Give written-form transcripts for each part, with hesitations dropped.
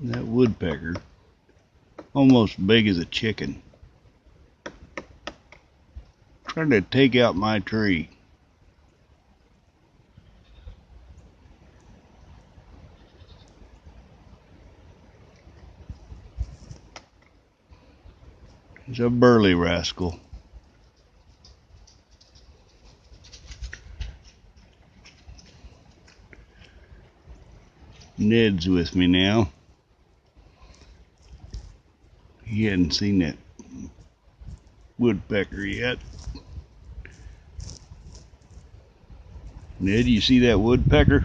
That woodpecker, almost big as a chicken, trying to take out my tree. He's a burly rascal. Ned's with me now. He hadn't seen that woodpecker yet. Ned, you see that woodpecker?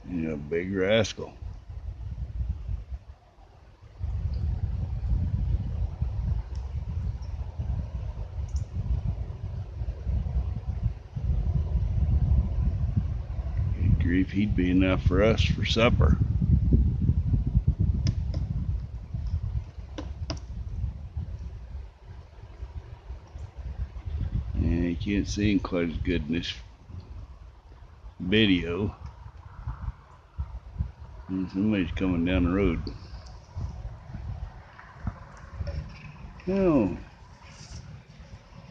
Yeah, big rascal. Good grief, he'd be enough for us for supper. Yeah, you can't see him quite as good in this video. Somebody's coming down the road. Oh,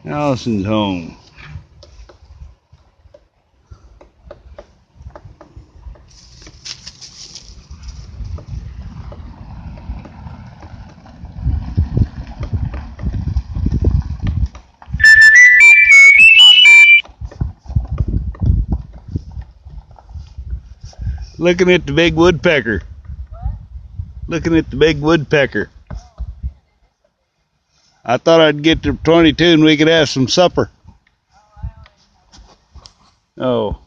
Allison's home. Looking at the big woodpecker. What? Looking at the big woodpecker. I thought I'd get to 22 and we could have some supper. Oh, I already have. Oh.